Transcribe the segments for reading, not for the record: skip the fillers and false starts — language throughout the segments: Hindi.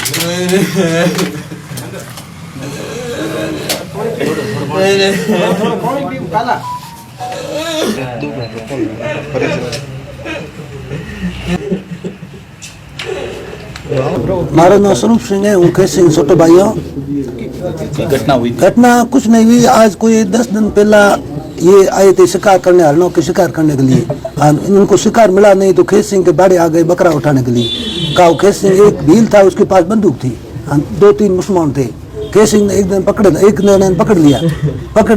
मारा नाम स्वरूप सिंह है। उनके सिंह छोटे भाइयों घटना कुछ नहीं हुई। आज कोई 10 दिन पहला ये आए थे शिकार करने, हरणों के शिकार करने के लिए। उनको शिकार मिला नहीं तो खेत सिंह के बाड़े आ गए बकरा उठाने के लिए। कहा खेत सिंह एक भील था, उसके पास बंदूक थी, 2-3 मुसलमान थे। खेत सिंह ने एक दिन पकड़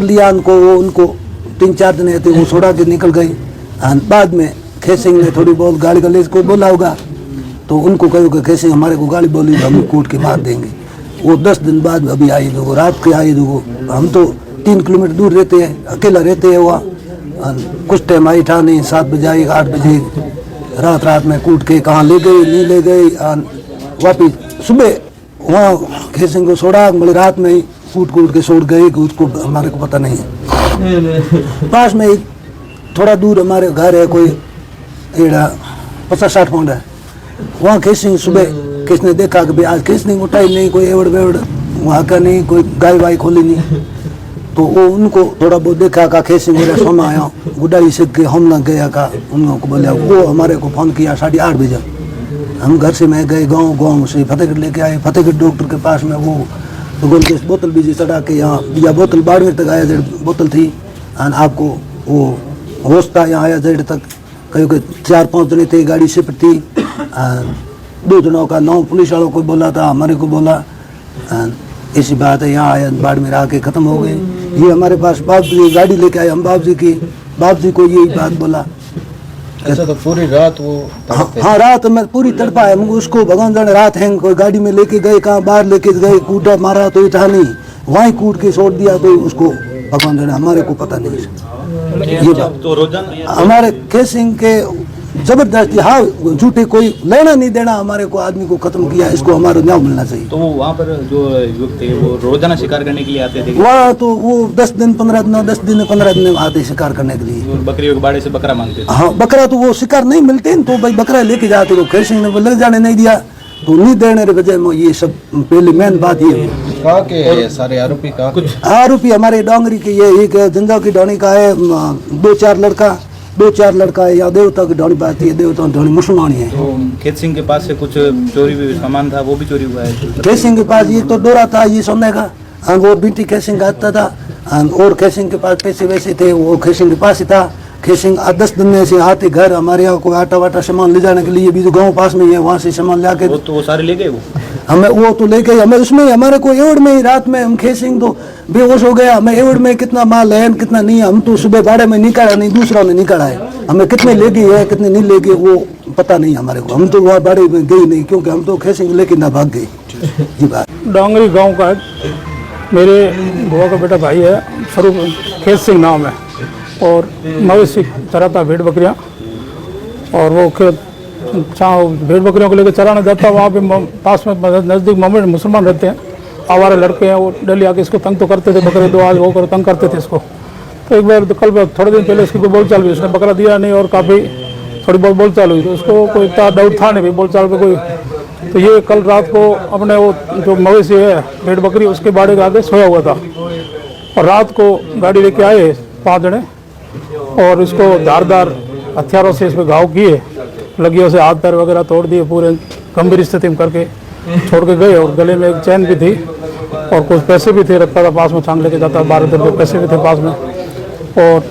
लिया उनको 3-4 दिन थे, वो छोड़ा के निकल गए। बाद में खेत सिंह ने थोड़ी बहुत गाली गलेज को बोला होगा तो उनको कहो कि खेत सिंह हमारे को गाली बोली तो हम कूट के मार देंगे। वो 10 दिन बाद अभी आए लोग, रात के आए लोग। हम तो 3 किलोमीटर दूर रहते हैं, अकेला रहते हैं। वहाँ कुछ टाइम आई था नहीं, 7 बजे आई, 8 बजे रात में कूट के कहाँ ले गए नहीं ले गए। वापिस सुबह वहाँ खेत सिंह को छोड़ा, मतलब रात में ही कूट के छोड़ गए कि उसको हमारे को पता नहीं है। पास में थोड़ा दूर हमारे घर है, कोई 50-60 पाउंड है। वहाँ खेत सिंह सुबह किसने देखा कि भाई आज खेत सिंह उठाई नहीं, कोई एवड़ वेवड़ वहाँ का नहीं, कोई गाय वाय खोली नहीं। तो वो उनको थोड़ा बहुत देखा का खेत सिंह मेरा सोना आया गुडाई से के हम न गया का। उनको बोला, वो हमारे को फ़ोन किया 8:30 बजे। हम घर से मैं गए गाँव से फतेहगढ़ लेके आए। फतेहगढ़ डॉक्टर के पास में वो भगवान की बोतल बीजी चढ़ा के यहाँ दिया, बोतल बाड़मेर तक आया, जेड बोतल थी। आपको वो होश था, यहाँ आया जेड तक। कहीं कि 4-5 जने थे, गाड़ी शिफ्ट थी। 2 जनों का नाम पुलिस वालों को बोला था, हमारे को बोला। ऐसी बात है, यहाँ आया बाड़मेर आके ख़त्म हो गए। ये हमारे पास बाप जी गाड़ी लेके आए, हम बाप जी को यही बात बोला। अच्छा, तो पूरी रात वो हाँ रात में पूरी तड़पा है। उसको भगवान जाने रात है, कोई गाड़ी में लेके गए, कहाँ बाहर लेके गए, कूटा मारा तो इतना नहीं, वहीं कूट के छोड़ दिया तो उसको भगवान जाने, हमारे को पता नहीं। ये बात तो रोजाना हमारे खेत सिंह के जबरदस्ती, हाँ झूठे कोई लेना नहीं देना, हमारे को आदमी को खत्म किया, इसको हमारा न्याय मिलना चाहिए। तो वो वहाँ पर जो युवक थे वो रोजाना शिकार करने के लिए आते थे? वहाँ तो वो 10 दिन 15 दिन आते शिकार करने के लिए। बकरियों के बाड़े से बकरा मांगते थे? हाँ बकरा तो वो शिकार नहीं मिलते तो भाई बकरा लेके जाते। तो खेत सिंह ने ले जाने नहीं दिया, तो नहीं देने के वजह में ये सब पहले मेन बात ये कहा के सारे आरोपी का कुछ आरोपी हमारे डोंगरी के, ये एक जंजा की डोनी का है, 2-4 लड़का है, या देवता की डोनी बात है, देवता की डोनी मुसलमान है। तो खेत सिंह के पास से कुछ चोरी भी सामान था, वो भी चोरी हुआ है? खेत सिंह के पास ये तो डोरा था, ये सोने का, वो बीटी खेत सिंह का आता था। और खेत सिंह के पास पैसे वैसे थे, वो खेत सिंह के पास ही था। खेत सिंह 10 दिन से आते घर, हमारे यहाँ कोई आटा वाटा सामान ले जाने के लिए भी, तो गाँव पास में है, वहाँ से सामान ला के वो सारे ले गए। वो तो लेके हमें उसमें हमारे को एवड़ में ही रात में हम खेत सिंह तो बेहोश हो गया। हमें एवड़ में कितना माल है कितना नहीं है, हम तो सुबह बाड़े में निकाला नहीं, दूसरों ने निकाला है। हमें कितने ले गई है कितने नहीं ले गए वो पता नहीं हमारे को, हम तो वहाँ बाड़े में गई नहीं, क्योंकि हम तो खेत सिंह लेके ना भाग गए। ये बात डोंगरी गांव का मेरे बुआ का बेटा भाई है, स्वरूप खेत सिंह नाम है, और मवेशी चराता भेड़ बकरियाँ। और वो खेत भेड़ बकरियों को लेकर चराने जाता, वहाँ पे पास में नज़दीक मुसलमान रहते हैं, आवारा लड़के हैं, वो डेली आके इसको तंग तो करते थे, बकरे दो आज वो कर तंग करते थे इसको। तो एक बार कल थोड़े दिन पहले इसकी कोई बोलचाल हुई, उसने बकरा दिया नहीं और काफ़ी थोड़ी बहुत बोलचाल हुई, तो उसको कोई इतना डाउट था नहीं भाई बोलचाल पे कोई। तो ये कल रात को अपने वो जो मवेशी है भेड़ बकरी उसके बाड़े के आगे सोया हुआ था, और रात को गाड़ी लेके आए 5 जने, और इसको धारदार हथियारों से इस पर घाव किए, लगियों से हाथ पैर वगैरह तोड़ दिए, पूरे गंभीर स्थिति में करके छोड़ के गए। और गले में एक चैन भी थी और कुछ पैसे भी थे, रखता था पास में, छांग लेके जाता, 12 रुपये पैसे भी थे पास में, और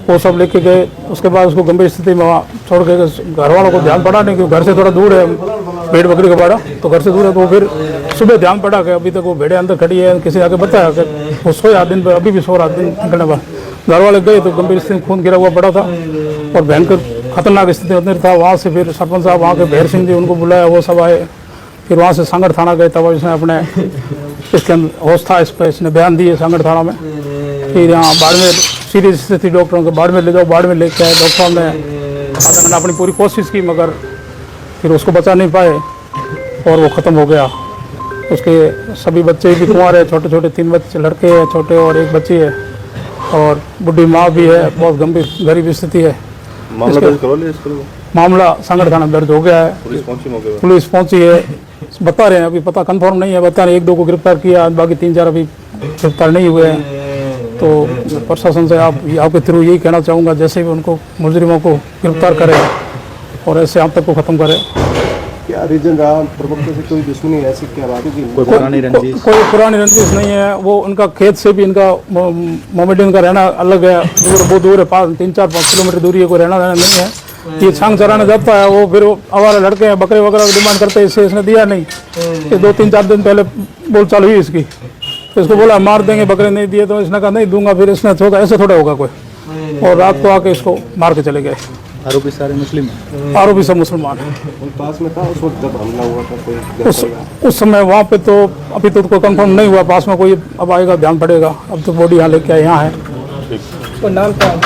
वो सब लेके गए। उसके बाद उसको गंभीर स्थिति में वहाँ छोड़ के, घर वालों को ध्यान पड़ा नहीं, क्योंकि घर से थोड़ा दूर है भेड़ बकरी का बाड़ा, तो घर से दूर है। तो फिर सुबह ध्यान पड़ा कि अभी तक वो भेड़े अंदर खड़ी है, किसी आके बताया कि वो सोया दिन पर, अभी भी सो रहा दिन निकलने बाद। घर वाले गए तो गंभीर स्थिति खून गिरा हुआ पड़ा था और भयंकर खतरनाक स्थिति अंदर था। वहाँ से फिर सरपंच साहब वहाँ के भैर सिंह जी उनको बुलाया, वो सब आए। फिर वहाँ से सांगड़ थाना गए, तब इसने अपने इसके अंदर होश था, इस पर इसने बयान दिए सांगड़ थाना में। फिर यहाँ बाड़मेर सीरियस स्थिति डॉक्टरों के बाड़मेर ले जाओ, बाड़मेर लेके आए। डॉक्टर साहब ने आधा घंटा अपनी पूरी कोशिश की, मगर फिर उसको बचा नहीं पाए और वो ख़त्म हो गया। उसके सभी बच्चे भी कुंवार है, छोटे छोटे 3 बच्चे लड़के हैं छोटे, और 1 बच्ची है, और बुढ़ी माँ भी है, बहुत गंभीर गरीब स्थिति है। मामला सांगड़ थाना दर्ज हो गया है, पुलिस पहुंची है, बता रहे हैं, अभी पता कंफर्म नहीं है, बता रहे 1-2 को गिरफ्तार किया, बाकी 3-4 अभी गिरफ्तार नहीं हुए हैं। तो प्रशासन से आपके थ्रू यही कहना चाहूँगा, जैसे भी उनको मुजरिमों को गिरफ्तार करें और ऐसे आप तक को ख़त्म करें। क्या रीजन रहा प्रवक्ता से कोई दुश्मनी ऐसी क्या बात होगी? कोई पुरानी रंजिश? कोई पुरानी रंजिश नहीं है। वो उनका खेत से भी इनका मोमेडियन का रहना अलग है, बहुत दूर है, 3-4-5 किलोमीटर दूरी है, कोई रहना नहीं है। ये छांग चराने जाता है, वो फिर आवारा लड़के हैं, बकरे वगैरह की डिमांड करते हैं, इसने दिया नहीं। ये 2-3-4 दिन पहले बोलचाल हुई इसकी, तो इसको बोला मार देंगे, बकरे नहीं दिए, तो इसने कहा नहीं दूंगा। फिर इसने थोड़ा ऐसे थोड़ा होगा कोई, और रात को आके इसको मार के चले गए। आरोपी सारे मुस्लिम हैं? आरोपी सब मुसलमान हैं। कोई पास में था उस वक्त जब हमला हुआ था? कोई उस समय वहाँ पे तो अभी तो कोई कंफर्म नहीं हुआ, पास में कोई अब आएगा ध्यान पड़ेगा। अब तो बॉडी यहाँ लेके आए, यहाँ है। नाम क्या है?